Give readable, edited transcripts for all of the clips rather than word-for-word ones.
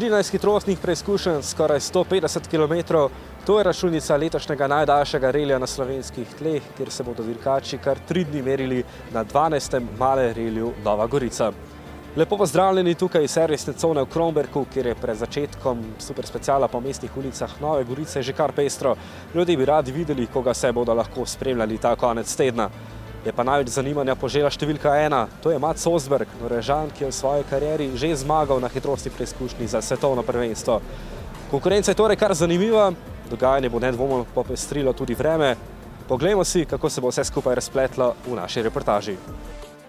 13 hitrostnih preizkušenj, skoraj 150 km, to je računica letošnjega najdaljšega relija na slovenskih tleh, kjer se bodo dirkači kar 3 dni merili na 12. male reliju Nova Gorica. Lepo pozdravljeni tukaj iz servisne cone v Kromberku, kjer je pred začetkom superspeciala po mestnih ulicah Nove Gorice že kar pestro. Ljudje bi radi videli, koga se bodo lahko spremljali ta konec tedna. Je pa največ zanimanja požela številka 1, to je Mats Osberg, Norvežan, ki je v svoji karieri že zmagal na hitrostni preizkušnji za svetovno prvenstvo. Konkurenca je torej kar zanimiva, dogajanje bo nedvomno popestrilo tudi vreme. Poglejmo si, kako se bo vse skupaj razpletlo v naši reportaži.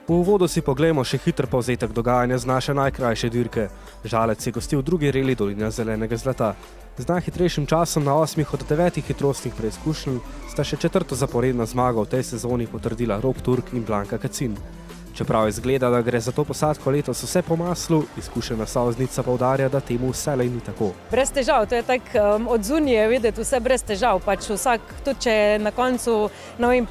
V uvodu si poglejmo še hiter povzetek dogajanja z naše najkrajše dirke. Žalec je gostil drugi reli Dolina zelenega zlata. Z najhitrejšim časom na 8 od 9 hitrostnih preizkušenj sta še 4. zaporedna zmaga v tej sezoni potrdila Rok Turk in Blanka Kacin. Čeprav izgleda, da gre za to posadko letos vse po maslu, izkušena sovoznica poudarja, da temu vselej ni tako. Brez težav, to je tako od zunije videti vse brez težav. Pač vsak, tudi če je na koncu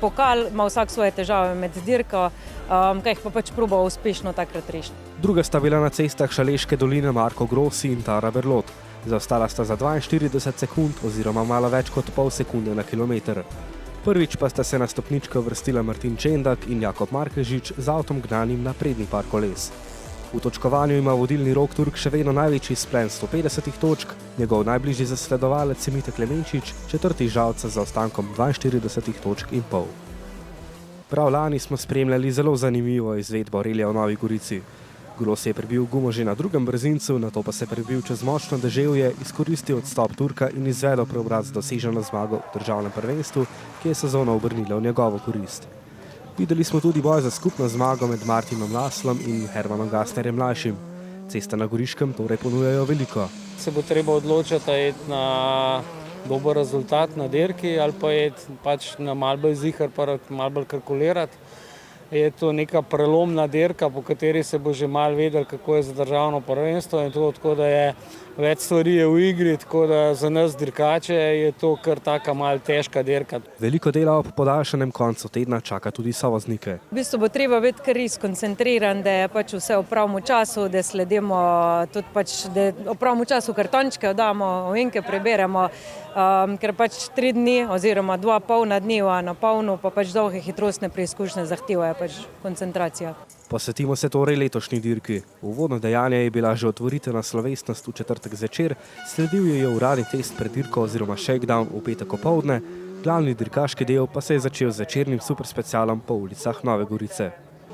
pokal, ima vsak svoje težave med dirko, kaj jih pa pač proba uspešno takrat rešiti. Druga sta bila na cestah Šaleške doline Marko Grossi in Tara Berlot. Zaostala sta za 42 sekund oziroma malo več kot pol sekunde na kilometer. Prvič pa sta se na stopničko vrstila Martin Čendak in Jakob Markežič z avtom gnanim na prednji par koles. V točkovanju ima vodilni Rok Turk še vedno največji izplen 150 točk, njegov najbližji zasledovalec je Mite Klemenčič, četrti žalca z zaostankom 42 točk in pol. Prav lani smo spremljali zelo zanimivo izvedbo relija v Novi Gorici. Gros je prebil gumo že na drugem brzincu, nato pa se prebil čez močno deževje, izkoristil odstop Turka in izvedel preobrat z doseženo zmago v državnem prvenstvu, ki je sezono obrnila v njegovo korist. Videli smo tudi boj za skupno zmago med Martinom Laslom in Hermanom Gastnerjem mlajšim. Ceste na Goriškem torej ponujajo veliko. Se bo treba odločiti, ali iti na dober rezultat na dirki ali pa iti pač na malo bolj ziher, pa malo bolj kalkulirati. Je to neka prelomna dirka, po kateri se bo že malo vedel, kako je za državno prvenstvo in to, tako da je več stvari je v igri, tako da za nas dirkače je to kar taka malo težka dirka. Veliko dela ob podaljšanem koncu tedna čaka tudi sovoznike. V bistvu bo treba biti kar skoncentriran, da je pač vse v pravem času, da sledimo tudi pač, da v pravem času kartončke oddamo, ovinke preberemo, ker pač 3 dni oziroma 2 polna dneva na polno, pa pač dolge hitrostne preizkušnje zahtevajo pač koncentracija. Posvetimo se torej letošnji dirki. Uvodno dejanje je bila že otvoritvena slovesnost v četrtek zvečer, sledil je uradni test pred dirko oziroma shakedown v petek opoldne, glavni dirkaški del pa se je začel z večernim superspecialom po ulicah Nove Gorice.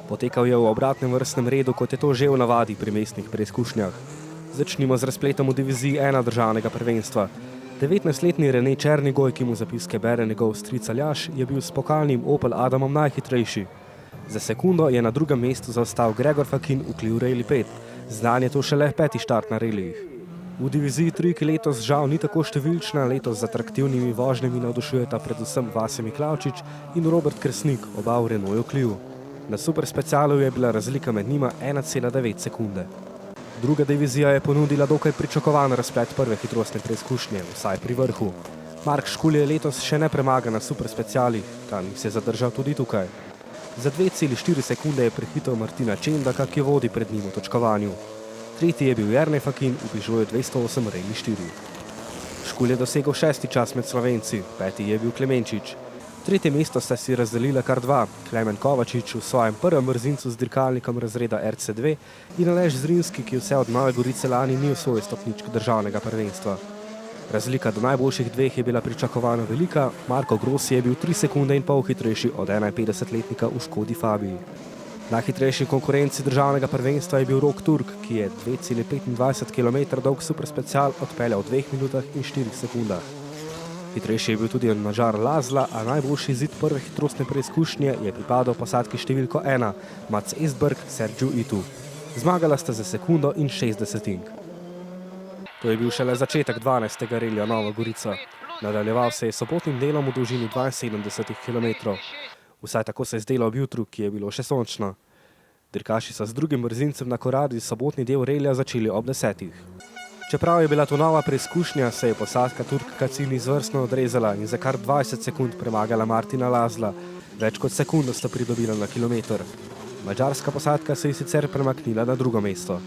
Potekal je v obratnem vrstnem redu, kot je to že v navadi pri mestnih preizkušnjah. Začnimo z razpletom v diviziji 1 državnega prvenstva. 19-letni Rene Černigoj, ki mu zapiske bere njegov stric Aljaž, je bil s pokalnim Opel Adamom najhitrejši. Za sekundo je na drugem mestu zaostal Gregor Fakin v Clio Rally 5. Znan je to šele 5. štart na relijih. V diviziji 3, ki letos žal ni tako številčna, letos z atraktivnimi vožnjami navdušujeta predvsem Vase Miklavčič in Robert Kresnik, oba v Renaultu Clio. Na superspecialu je bila razlika med njima 1,9 sekunde. Druga divizija je ponudila dokaj pričakovan razplet prve hitrostne preizkušnje, vsaj pri vrhu. Mark Škulj je letos še ne premagan na superspecialih, tam se je zadržal tudi tukaj. Za 2,4 sekunde je prehitel Martina Čendaka, ki vodi pred njim v točkovanju. Tretji je bil Jernej Fakin v Peugeotu 208 Rally 4. Škulj je dosegel 6. čas med Slovenci, 5. je bil Klemenčič. Tretje mesto sta si razdelila kar 2, Klemen Kovačič v svojem prvem brzincu z dirkalnikom razreda RC2 in Aleš Zrinski, ki vse od Nove Gorice lani ni v svoji stopnički državnega prvenstva. Razlika do najboljših dveh je bila pričakovano velika, Marko Grossi je bil 3 sekunde in pol hitrejši od 51-letnika v Škodi Fabiji. Najhitrejši v konkurenci državnega prvenstva je bil Rok Turk, ki je 2,25 km dolg superspecial odpeljal v 2 minutah in 4 sekundah. Hitrejši je bil tudi Mađar Lazla, a najboljši izid prve hitrostne preizkušnje je pripadal posadki številko 1, Mats Esberg Sergiu Itu. Zmagala sta za sekundo in 6 desetink. To je bil šele začetek 12. relija Nova Gorica. Nadaljeval se je sobotnim delom v dolžini 72 km. Vsaj tako se je zdelo ob jutru, ki je bilo še sončno. Dirkaši so z drugim brzincem na Koradi sobotni del relija začeli ob 10. Čeprav je bila to nova preizkušnja, se je posadka Turk Kacin izvrstno odrezala in za kar 20 sekund premagala Martina Lazla. Več kot sekundo sta pridobila na kilometer. Madžarska posadka se je sicer premaknila na drugo mesto.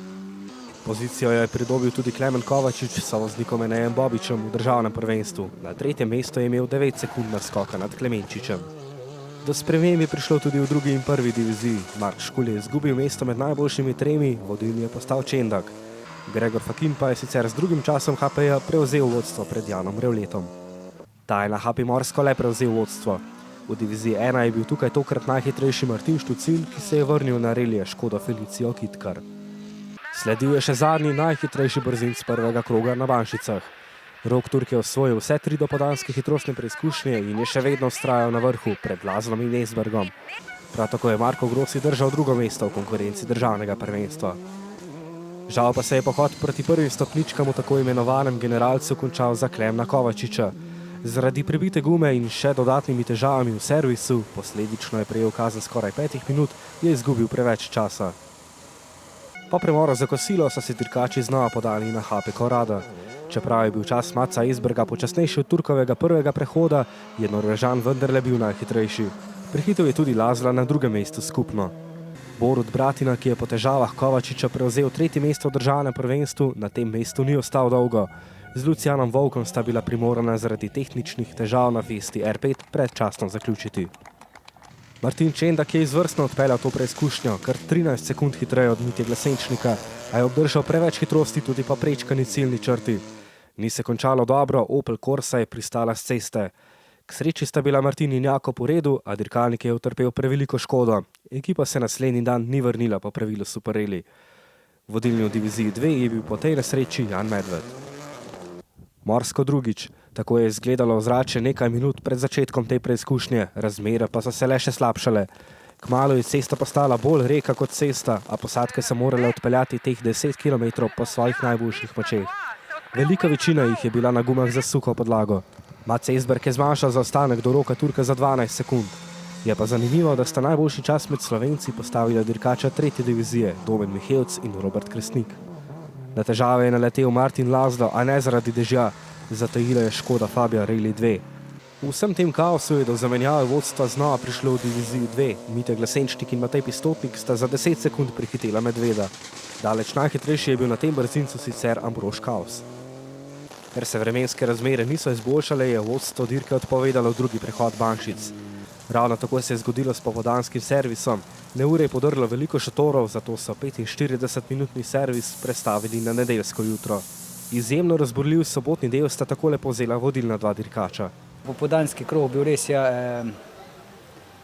Pozicijo je pridobil tudi Klemen Kovačič s sovoznikom Enejem Bobičem v državnem prvenstvu. Na tretjem mestu je imel 9 sekund naskoka nad Klemenčičem. Do sprememb je prišlo tudi v drugi in prvi diviziji. Mark Škulj je izgubil mesto med najboljšimi tremi, vodilni je postal Čendak. Gregor Fakin pa je sicer z drugim časom HP-ja prevzel vodstvo pred Janom Revletom. Ta je na HP Morsko le prevzel vodstvo. V diviziji 1 je bil tukaj tokrat najhitrejši Martin Štucin, ki se je vrnil na relije Škodo Felicijo Kitkar. Sledil je še zadnji najhitrejši brzinc prvega kroga na Banšicah. Rok Turk je osvojil vse 3 dopoldanske hitrostne preizkušnje in je še vedno vztrajal na vrhu pred Lazlom in Esbergom. Prav tako je Marko Grossi držal drugo mesto v konkurenci državnega prvenstva. Žal pa se je pohod proti prvim stopničkam v tako imenovanem generalcu končal za Klemna Kovačiča. Zaradi prebite gume in še dodatnimi težavami v servisu, posledično je prejel kazen skoraj 5 minut, je izgubil preveč časa. Po premoru za kosilo so se dirkači znova podali na HP Korada. Čeprav je bil čas Maca Esberga počasnejši od Turkovega prvega prehoda, je Norvežan vendarle bil najhitrejši. Prehitev je tudi Lazla na drugem mestu skupno. Borut Bratina, ki je po težavah Kovačiča prevzel 3. mesto v državnem prvenstvu, na tem mestu ni ostal dolgo. Z Lucijanom Volkom sta bila primorana zaradi tehničnih težav na Vesti R5 predčasno zaključiti. Martin Čendak je izvrstno odpeljal to preizkušnjo, kar 13 sekund hitreje od Mitje Glasenčnika, a je obdržal preveč hitrosti tudi po prečkani ciljni črti. Ni se končalo dobro, Opel Corsa je pristala s ceste. K sreči sta bila Martin in Jakob v redu, a dirkalnik je utrpel preveliko škodo. Ekipa se naslednji dan ni vrnila po pravilu Superrally. Vodilni v diviziji 2 je bil po tej nesreči Jan Medved. Morsko drugič. Tako je izgledalo ozračje nekaj minut pred začetkom te preizkušnje, razmere pa so se le še slabšale. Kmalu je cesta postala bolj reka kot cesta, a posadke so morale odpeljati teh 10 km po svojih najboljših močeh. Velika večina jih je bila na gumah za suho podlago. Mac Esberg je zmanjšal zaostanek do Roka Turka za 12 sekund. Je pa zanimivo, da sta najboljši čas med Slovenci postavila dirkača 3. divizije, Domen Mihevc in Robert Kresnik. Na težave je naletel Martin Lazlo, a ne zaradi dežja. Zatajila je Škoda Fabia Rally 2. V vsem tem kaosu je do zamenjave vodstva znova prišlo v diviziji 2. Mitja Glasenčnik in Matej Pistotnik sta za 10 sekund prehitela Medveda. Daleč najhitrejši je bil na tem brzincu sicer Ambrož Kaus. Ker se vremenske razmere niso izboljšale, je vodstvo dirke odpovedalo drugi prehod Banšic. Ravno tako se je zgodilo s popoldanskim servisom. Neure je podrlo veliko šotorov, zato so 45-minutni servis prestavili na nedeljsko jutro. Izjemno razburljiv sobotni del sta takole povzela vodilna 2 dirkača. Popoldanski krog bil res,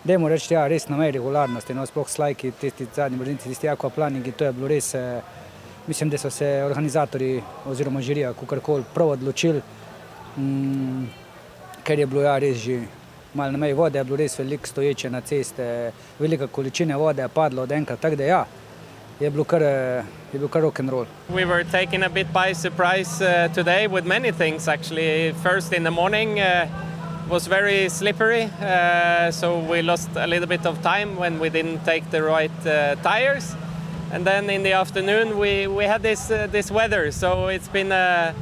dajmo reči, res na meji regularnosti, sploh slajki, tisti zadnji brzinci, tisti aquaplaningi, to je bilo res, mislim, da so se organizatorji oziroma žirija kakorkoli prav odločili, ker je bilo res že malo na meji vode, je bilo res veliko stoječe na ceste, velika količina vode je padla od enkrat, tako da je bil kar rock and roll. We were taken a bit by surprise today with many things actually. First in the morning was very slippery, so we lost a little bit of time when we didn't take the right tires. And then in the afternoon we had this weather, so it's been a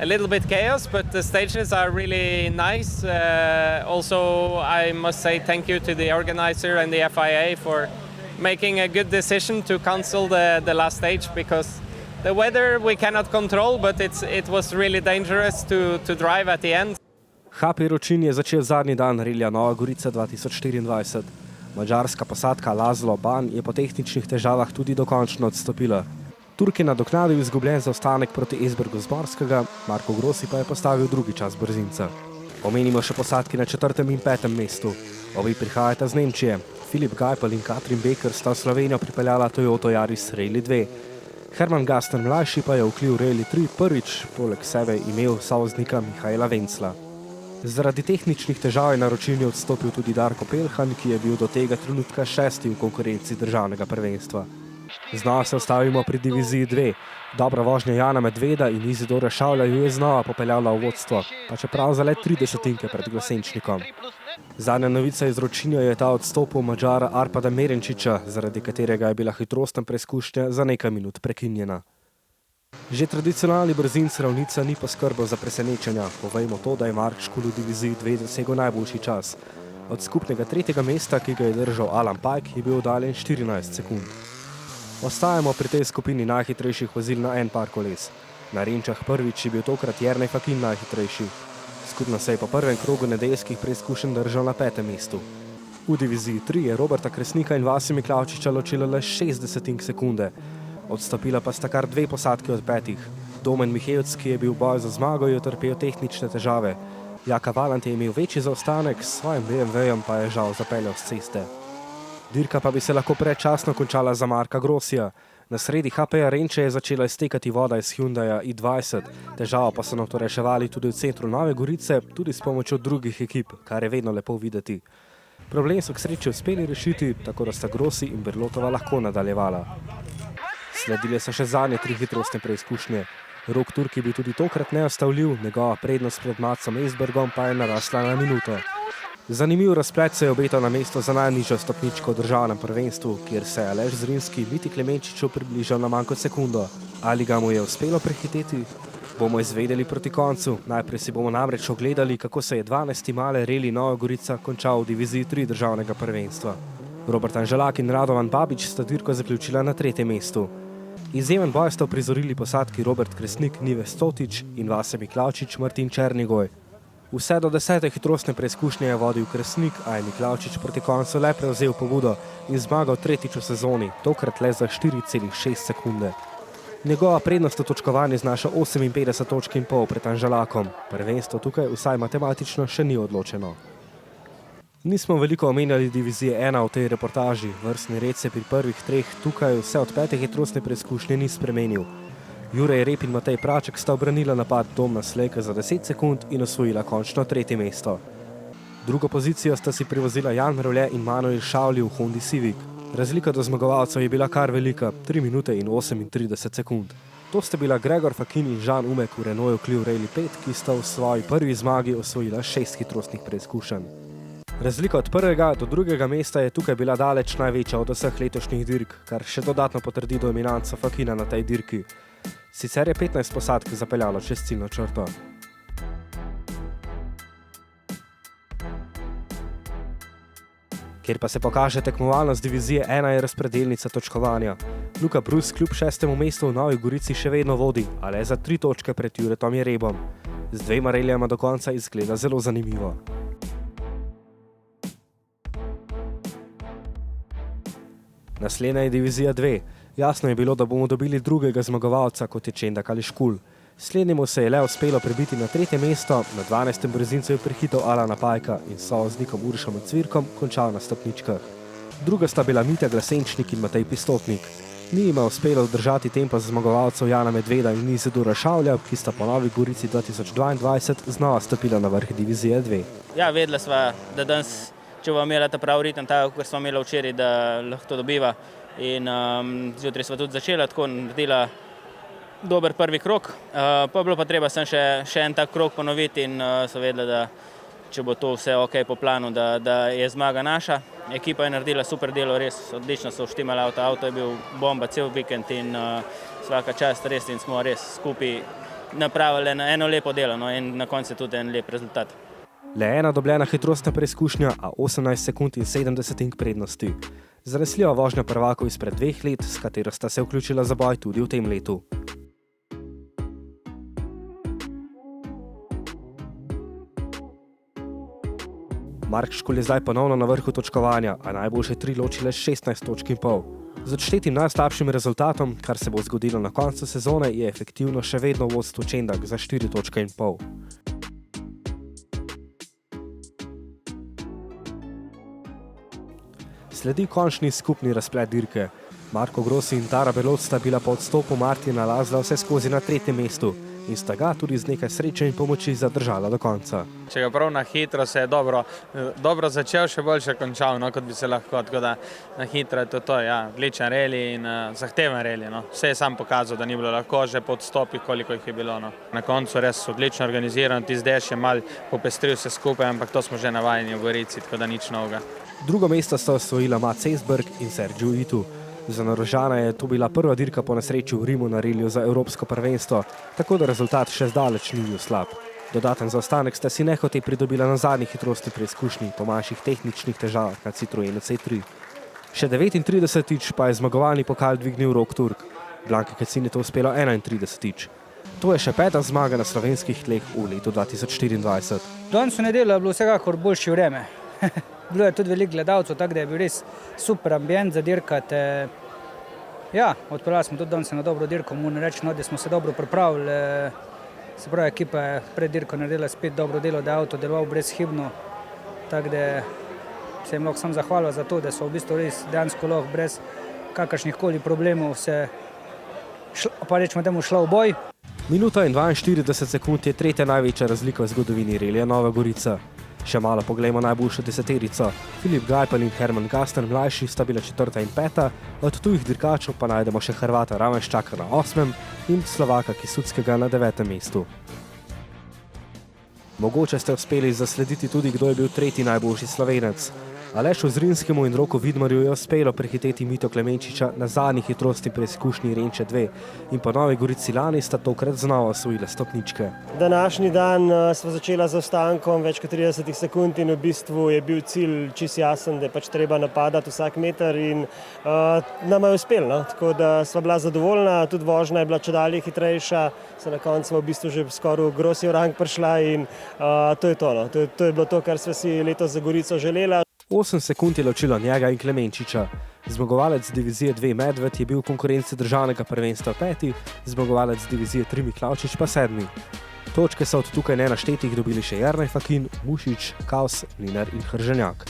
little bit chaos, but the stages are really nice. Also, I must say thank you to the organizer and the FIA for making a good decision to cancel the last stage, because the weather we cannot control, but it was really dangerous to drive at the end. HP Ročin je začel zadnji dan relija Nova Gorica 2024. Madžarska posadka Lazlo Ban je po tehničnih težavah tudi dokončno odstopila. Turk je nadoknadil izgubljen zaostanek proti Esbergu z Morskega, Marko Grossi pa je postavil drugi čas brzinca. Omenimo še posadki na 4. in 5. mestu. Obi prihajata z Nemčije. Filip Gajpel in Katrin Beker sta v Slovenijo pripeljala Toyota Yaris Rally 2. Herman Gaster mlajši pa je v Clio Rally 3 prvič poleg sebe imel sovoznika Mihaela Vencla. Zaradi tehničnih težav je na Ročinu odstopil tudi Darko Pelhan, ki je bil do tega trenutka 6. v konkurenci državnega prvenstva. Znova se ustavimo pri diviziji 2. Dobra vožnja Jana Medveda in Izidora Šavlja ju je znova popeljala v vodstvo, pa čeprav za le 30 pred Glasenčnikom. Zadnja novica iz Ročinja je ta odstopil Mađara Arpada Merenčiča, zaradi katerega je bila hitrostna preizkušnja za nekaj minut prekinjena. Že tradicionalni brzinc ravnica ni poskrbel za presenečenja. Povejmo to, da je Mark Škulj v diviziji 2 dosegel najboljši čas. Od skupnega 3. mesta, ki ga je držal Alan Pike, je bil oddaljen 14 sekund. Ostajamo pri tej skupini najhitrejših vozil na en par koles. Na Renčah prvič je bil tokrat Jernej Fakin najhitrejši. Skupno se je po prvem krogu nedeljskih preizkušenj držal na 5. mestu. V diviziji 3 je Roberta Kresnika in Vasja Miklavčiča ločila le 60 sekunde. Odstopila pa sta kar 2 posadki od 5. Domen Mihevc, ki je bil v boju za zmago, je utrpel tehnične težave. Jaka Valant je imel večji zaostanek, s svojim BMW-jem pa je žal zapeljal s ceste. Dirka pa bi se lahko predčasno končala za Marka Grossija. Na sredi HP-ja Renče je začela iztekati voda iz Hyundaia i20. Težavo pa so nato reševali tudi v centru Nove Gorice, tudi s pomočjo drugih ekip, kar je vedno lepo videti. Problem so k sreči uspeli rešiti, tako da sta Grossi in Berlotova lahko nadaljevala. Sledile so še zadnje 3 hitrostne preizkušnje. Rok Turk je bil tudi tokrat neustavljiv, njegova prednost pred Matsom Esbergom pa je narasla na minuto. Zanimiv razplet se je obetal na mesto za najnižjo stopničko v državnem prvenstvu, kjer se je Aleš Zrinski Viti Klemenčiču približal na manj kot sekundo. Ali ga mu je uspelo prehiteti? Bomo izvedeli proti koncu. Najprej si bomo namreč ogledali, kako se je 12. Male Reli Nova Gorica končal v diviziji 3 državnega prvenstva. Robert Anželak in Radovan Babič sta dirko zaključila na 3. mestu. Izjemen boj sta uprizorili posadki Robert Kresnik, Nives Stotič in Vasja Miklavčič, Martin Černigoj. Vse do 10. hitrostne preizkušnje je vodil Kresnik, a je Miklavčič proti koncu le prevzel pobudo in zmagal 3. v sezoni, tokrat le za 4,6 sekunde. Njegova prednost v točkovanju znaša 58,5 točk pred Anželakom. Prvenstvo tukaj vsaj matematično še ni odločeno. Nismo veliko omenjali divizije 1 v tej reportaži. Vrstni red se pri prvih 3 tukaj vse od 5. hitrostne preizkušnje ni spremenil. Jure Rep in Matej Praček sta obranila napad Domna Slejka za 10 sekund in osvojila končno 3. mesto. Drugo pozicijo sta si privozila Jan Mrevlje in Manuel Šavli v Hondi Civic. Razlika do zmagovalcev je bila kar velika, 3 minute in 38 sekund. To sta bila Gregor Fakin in Žan Umek v Renaultu Clio Rally 5, ki sta v svoji prvi zmagi osvojila 6 hitrostnih preizkušenj. Razlika od 1. do 2. mesta je tukaj bila daleč največja od vseh letošnjih dirk, kar še dodatno potrdi dominanco Fakina na tej dirki. Sicer je 15 posadk zapeljalo čez ciljno črto. Kjer pa se pokaže tekmovalnost divizije 1 je razpredelnica točkovanja. Luka Brus kljub 6. mestu v Novi Gorici še vedno vodi, a le za 3 točke pred Juretom Jerebom. Z 2 reljama do konca izgleda zelo zanimivo. Naslednja je divizija 2. Jasno je bilo, da bomo dobili drugega zmagovalca, kot je Čendak ali Škul. Slednjemu se je le uspelo prebiti na 3. mesto, na 12. brzincu je prehitel Alana Pajka in s sovoznikom Urošom Cvirkom končal na stopničkah. Druga sta bila Mitja Glasenčnik in Matej Pistotnik. Ni jima uspelo držati tempa zmagovalcev Jana Medveda in Izidora Šavlja, ki sta po Novi Gorici 2022 znova stopila na vrh divizije 2. Ja, vedela sva, da danes, če bomo imela ta prav ritem, tako kot smo imeli včeraj, da lahko to dobiva. In zjutraj sva tudi začela, tako naredila dober prvi krog. Pa bilo pa treba sem še en tak krog ponoviti in so vedela, da če bo to vse ok po planu, da je zmaga naša. Ekipa je naredila super delo, res odlično so vštimali avto. Avto je bil bomba cel vikend in svaka čast res in smo res skupaj napravili eno lepo delo, no, in na koncu je tudi en lep rezultat. Le ena dobljena hitrostna preizkušnja, a 18 sekund in 70 prednosti. Zanesljiva vožnja prvakov izpred 2 let, s katero sta se vključila za boj tudi v tem letu. Mark Škul je zdaj ponovno na vrhu točkovanja, a najboljše 3 ločile 16,5 točk. Z odštetim najslabšim rezultatom, kar se bo zgodilo na koncu sezone, je efektivno še vedno v vodstvu Čendak za 4,5 točke. Sledi končni skupni razplet dirke. Marko Grossi in Tara Belot sta bila po odstopu Martina Lazla vse skozi na 3. mestu in sta ga tudi z nekaj sreče in pomoči zadržala do konca. Če ga prav na hitro se je dobro začel, še boljše končal, no, kot bi se lahko. Tako da na hitro je to, ja, odličen reli in zahteven reli. No. Vse je sam pokazal, da ni bilo lahko, že po odstopih, koliko jih je bilo. No. Na koncu res odlično organiziran, tisti dež je mal popestril vse skupaj, ampak to smo že navajeni v Gorici, tako da nič novega. Drugo mesto sta osvojila Mats Esberg in Sergio Itu. Za Norožana je to bila prva dirka po nesreči v Rimu na reliju za Evropsko prvenstvo, tako da rezultat še zdaleč ni bil slab. Dodaten zaostanek sta si nehote pridobila na zadnji hitrostni preizkušnji po manjših tehničnih težavah na Citroenu C3. Še 39-tič pa je zmagovalni pokal dvignil Rok Turk. Blanki Kacin je to uspelo 31-tič. To je še 5. zmaga na slovenskih tleh v letu 2024. Danes v nedeljo je bilo vsekakor boljše vreme. Bilo je tudi veliko gledalcev, tako da je bil res super ambient za dirkati. Ja, odpeljali smo tudi danes na dobro dirko, moram reči, da smo se dobro pripravili. Se pravi, ekipa je pred dirko naredila spet dobro delo, da je avto deloval brezhibno. Tako da se jim lahko sam zahvalil za to, da so v bistvu res dejansko lahko brez kakršnih koli problemov se, pa rečemo temu, šla v boj. Minuta in 42 sekund je tretja največja razlika v zgodovini relija Nova Gorica. Še malo poglejmo najboljšo deseterico. Filip Gajpel in Herman Gasten mlajši sta bila 4. in 5. Od tujih dirkačev pa najdemo še Hrvata Ravenščaka na 8. in Slovaka Kisuckega na 9. mestu. Mogoče ste uspeli zaslediti tudi, kdo je bil tretji najboljši Slovenec. Alešu Zrinskemu in Roku Vidmarju je uspelo prehiteti Mito Klemenčiča na zadnji hitrostni preizkušnji Renče 2 in po Novi Gorici lani sta tokrat znova osvojila stopničke. Današnji dan smo začela z zaostankom več kot 30 sekund in v bistvu je bil cilj čisto jasen, da je pač treba napadati vsak meter in nama je uspelo, no? Tako da sva bila zadovoljna, tudi vožnja je bila čedalje hitrejša, se na koncu smo v bistvu že skoraj v grosji rang prišla in to je to, no? To je bilo to, kar sva si letos za Gorico želela. 8 sekund je ločilo njega in Klemenčiča. Zmagovalec divizije 2 Medved je bil v konkurenci državnega prvenstva 5., zmagovalec divizije 3 Miklavčič pa 7. Točke so od tukaj nenaštetih dobili še Jernej Fakin, Mušič, Kaus, Mlinar in Hrženjak.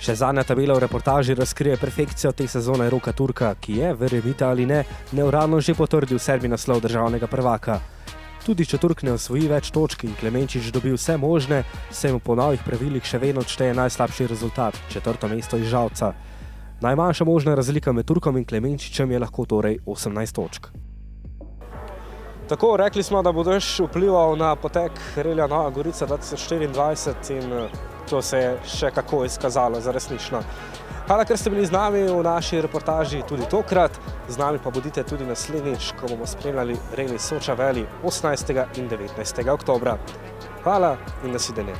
Še zadnja tabela v reportaži razkrije perfekcijo te sezone Roka Turka, ki je, verjemite ali ne, neuradno že potrdil 7. naslov državnega prvaka. Tudi če Turk ne osvoji več točk in Klemenčič dobi vse možne, se mu po novih pravilih še vedno odšteje najslabši rezultat, 4. mesto iz Žalca. Najmanjša možna razlika med Turkom in Klemenčičem je lahko torej 18 točk. Tako, rekli smo, da bo dež vplival na potek relija Nova Gorica 2024 in to se je še kako izkazalo za resnično. Hvala, ker ste bili z nami v naši reportaži tudi tokrat. Z nami pa bodite tudi naslednjič, ko bomo spremljali reli Soča Valley 18. in 19. oktobra. Hvala in nasvidenje.